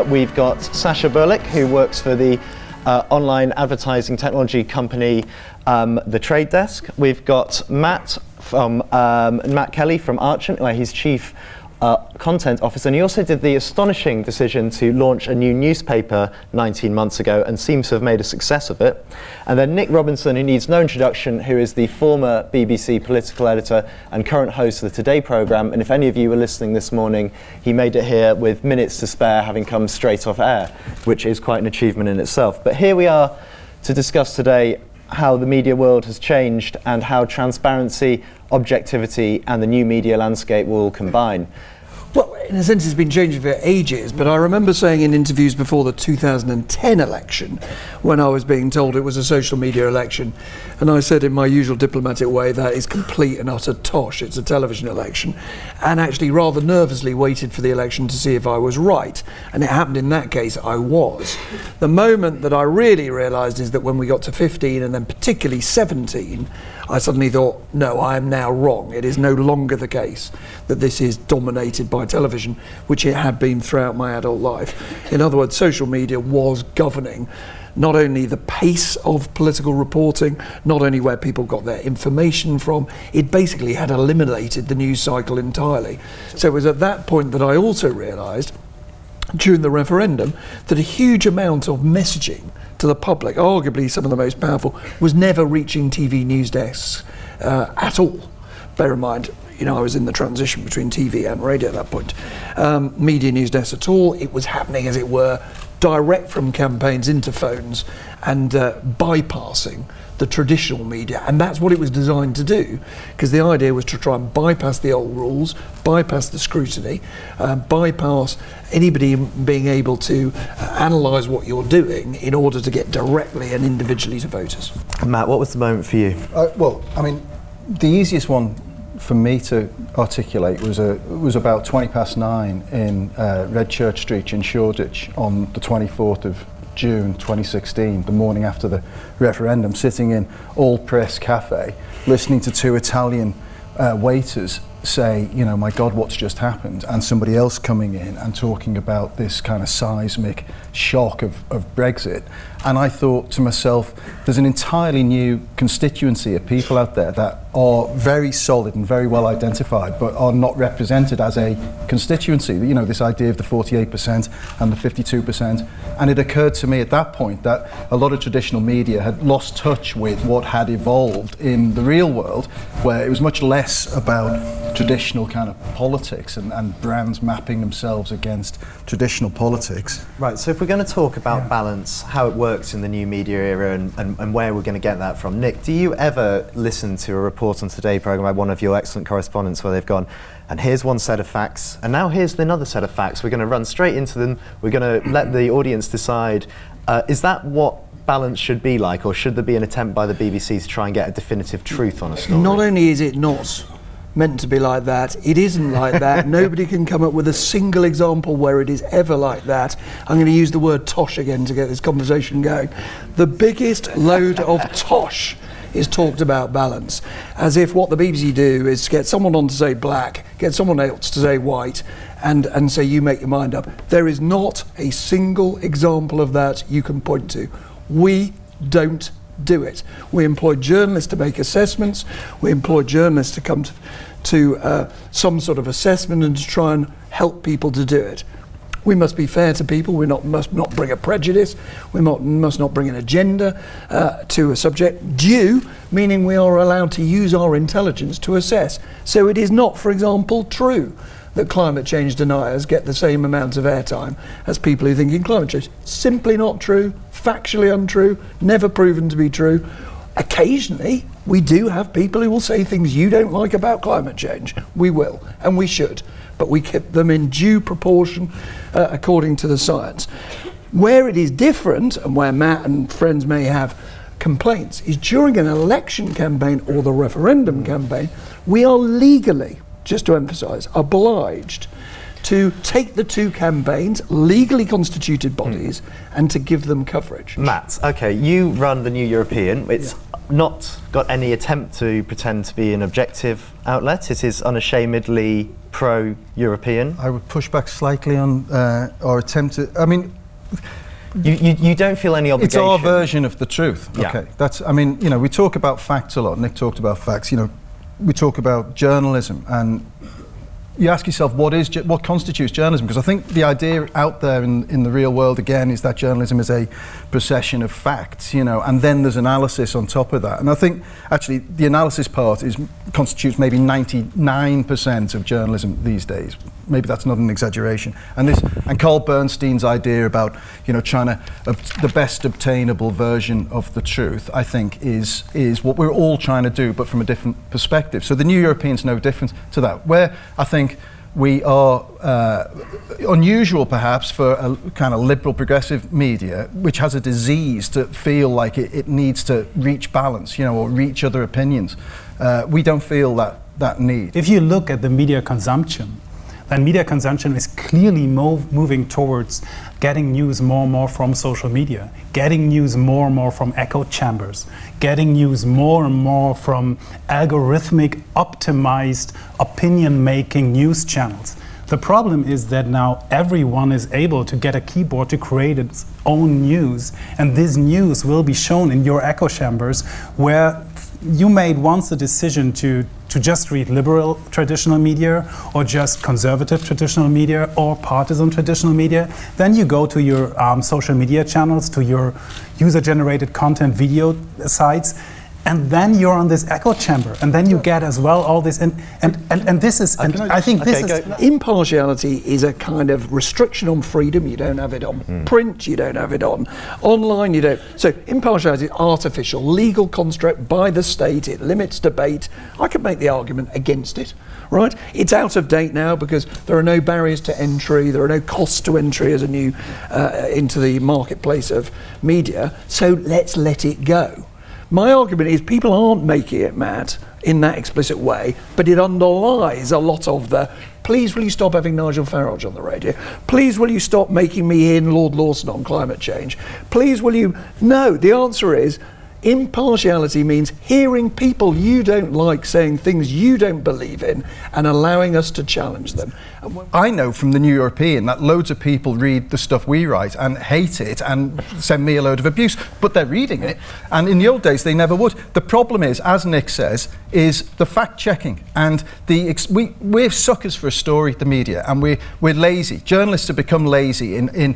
We've got Sasha Burlick, who works for the online advertising technology company, The Trade Desk. We've got Matt Kelly from Archant, where he's Chief Content Officer, and he also did the astonishing decision to launch a new newspaper 19 months ago and seems to have made a success of it. And then Nick Robinson, who needs no introduction, who is the former BBC political editor and current host of the Today programme, and if any of you were listening this morning, he made it here with minutes to spare, having come straight off air, which is quite an achievement in itself. But here we are to discuss today how the media world has changed and how transparency, objectivity and the new media landscape will combine. Well, in a sense it's been changing for ages, but I remember saying in interviews before the 2010 election, when I was being told it was a social media election, and I said in my usual diplomatic way that is complete and utter tosh, it's a television election, and actually rather nervously waited for the election to see if I was right, and it happened in that case, I was. The moment that I really realised is that when we got to 15 and then particularly 17, I suddenly thought, no, I am now wrong. It is no longer the case that this is dominated by television, which it had been throughout my adult life. In other words, social media was governing not only the pace of political reporting, not only where people got their information from, it basically had eliminated the news cycle entirely. So it was at that point that I also realised, during the referendum, that a huge amount of messaging to the public, arguably some of the most powerful, was never reaching TV news desks at all. Bear in mind, you know, I was in the transition between TV and radio at that point. Media news desks at all. It was happening, as it were, direct from campaigns into phones and bypassing the traditional media, and that's what it was designed to do, because the idea was to try and bypass the old rules, bypass the scrutiny, bypass anybody being able to analyse what you're doing in order to get directly and individually to voters. Matt, what was the moment for you? Well, I mean, the easiest one for me to articulate was about 9:20 in Red Church Street in Shoreditch on the 24th of June 2016, the morning after the referendum, sitting in All Press Cafe, listening to two Italian waiters say, you know, my God, what's just happened, and somebody else coming in and talking about this kind of seismic shock of Brexit. And I thought to myself, there's an entirely new constituency of people out there that are very solid and very well identified, but are not represented as a constituency. You know, this idea of the 48% and the 52%. And it occurred to me at that point that a lot of traditional media had lost touch with what had evolved in the real world, where it was much less about traditional kind of politics and brands mapping themselves against traditional politics. Right, so if we're going to talk about balance, how it works in the new media era and where we're going to get that from. Nick, do you ever listen to a report on Today programme by one of your excellent correspondents where they've gone, and here's one set of facts, and now here's another set of facts, we're going to run straight into them, we're going to let the audience decide. Is that what balance should be like, or should there be an attempt by the BBC to try and get a definitive truth on a story? Not only is it not meant to be like that, it isn't like that. Nobody can come up with a single example where it is ever like that. I'm going to use the word tosh again to get this conversation going. The biggest load of tosh is talked about balance, as if what the BBC do is get someone on to say black, get someone else to say white, and say you make your mind up. There is not a single example of that you can point to. We don't do it. We employ journalists to make assessments, we employ journalists to come to some sort of assessment and to try and help people to do it. We must be fair to people, we must not bring a prejudice, we must not bring an agenda to a subject. Due, meaning we are allowed to use our intelligence to assess. So it is not, for example, true that climate change deniers get the same amount of airtime as people who think in climate change. Simply not true, factually untrue, never proven to be true. Occasionally, we do have people who will say things you don't like about climate change. We will, and we should, but we keep them in due proportion according to the science. Where it is different, and where Matt and friends may have complaints, is during an election campaign or the referendum campaign, we are legally, just to emphasise, obliged to take the two campaigns, legally constituted bodies, and to give them coverage. Matt, okay, you run the New European. It's not got any attempt to pretend to be an objective outlet. It is unashamedly pro-European. I would push back slightly on our attempt to, I mean, you don't feel any obligation. it's our version of the truth. Yeah. Okay, that's, I mean, you know, we talk about facts a lot. Nick talked about facts. You know, we talk about journalism, and you ask yourself, what constitutes journalism? Because I think the idea out there in the real world, again, is that journalism is a procession of facts, you know, and then there's analysis on top of that. And I think, actually, the analysis part constitutes maybe 99% of journalism these days. Maybe that's not an exaggeration. And Carl Bernstein's idea about, you know, trying to the best obtainable version of the truth, I think, is what we're all trying to do, but from a different perspective. So the New European's no different to that. Where I think we are unusual, perhaps, for a kind of liberal progressive media, which has a disease to feel like it needs to reach balance, you know, or reach other opinions. We don't feel that need. If you look at the media consumption, then media consumption is clearly moving towards getting news more and more from social media, getting news more and more from echo chambers, getting news more and more from algorithmic, optimized, opinion-making news channels. The problem is that now everyone is able to get a keyboard to create its own news, and this news will be shown in your echo chambers, where you made once the decision to just read liberal traditional media, or just conservative traditional media, or partisan traditional media. Then you go to your social media channels, to your user-generated content video sites, and then you're on this echo chamber, and then you get as well all this, and this is, and I think this is... Impartiality is a kind of restriction on freedom. You don't have it on print, you don't have it on online, you don't. So impartiality is artificial, legal construct by the state, it limits debate. I could make the argument against it, right? It's out of date now because there are no barriers to entry, there are no costs to entry as a new, into the marketplace of media, so let's let it go. My argument is people aren't making it mad in that explicit way, but it underlies a lot of the, please will you stop having Nigel Farage on the radio? Please will you stop making me hear Lord Lawson on climate change? Please will you? No, the answer is impartiality means hearing people you don't like saying things you don't believe in and allowing us to challenge them. I know from the New European that loads of people read the stuff we write and hate it and send me a load of abuse, but they're reading it, and in the old days they never would. The problem is, as Nick says, is the fact-checking, and we're suckers for a story, the media, and we're lazy. Journalists have become lazy in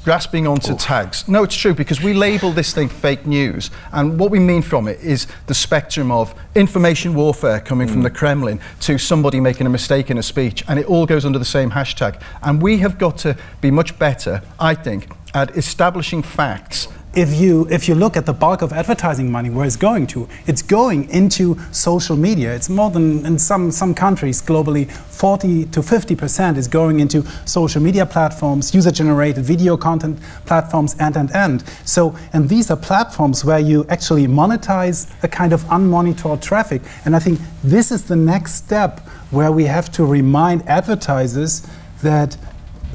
grasping onto tags. No, it's true, because we label this thing fake news, and what we mean from it is the spectrum of information warfare coming from the Kremlin to somebody making a mistake in a speech, and it all goes under the same hashtag. And we have got to be much better, I think, at establishing facts. If you look at the bulk of advertising money, where it's going to, it's going into social media. It's more than, in some countries globally, 40 to 50% is going into social media platforms, user-generated video content platforms, and. So, and these are platforms where you actually monetize a kind of unmonitored traffic. And I think this is the next step where we have to remind advertisers that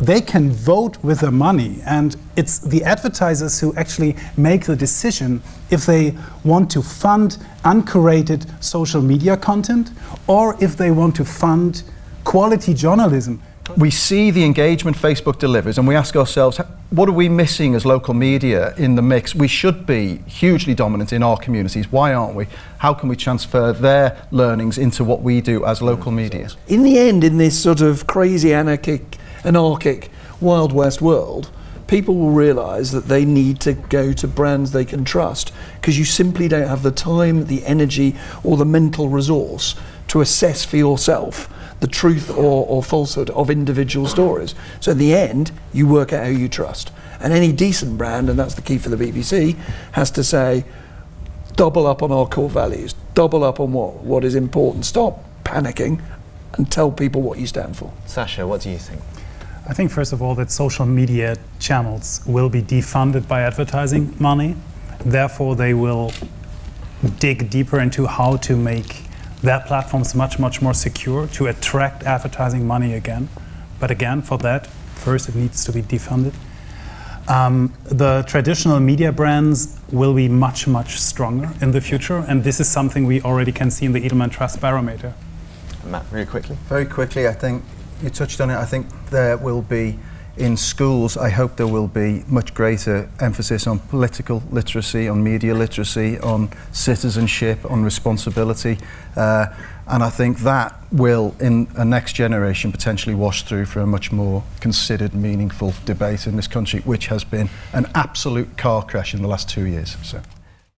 they can vote with their money, and it's the advertisers who actually make the decision if they want to fund uncurated social media content or if they want to fund quality journalism. We see the engagement Facebook delivers, and we ask ourselves, what are we missing as local media in the mix? We should be hugely dominant in our communities. Why aren't we? How can we transfer their learnings into what we do as local media? In the end, in this sort of crazy anarchic Wild West world, people will realise that they need to go to brands they can trust, because you simply don't have the time, the energy, or the mental resource to assess for yourself the truth or falsehood of individual stories. So in the end, you work out who you trust. And any decent brand, and that's the key for the BBC, has to say, double up on our core values, double up on what is important, stop panicking, and tell people what you stand for. Sasha, what do you think? I think, first of all, that social media channels will be defunded by advertising money. Therefore, they will dig deeper into how to make their platforms much, much more secure to attract advertising money again. But again, for that, first it needs to be defunded. The traditional media brands will be much, much stronger in the future, and this is something we already can see in the Edelman Trust Barometer. Matt, really quickly. Very quickly, I think you touched on it. I think there will be, in schools, I hope there will be much greater emphasis on political literacy, on media literacy, on citizenship, on responsibility. And I think that will, in a next generation, potentially wash through for a much more considered, meaningful debate in this country, which has been an absolute car crash in the last 2 years. So.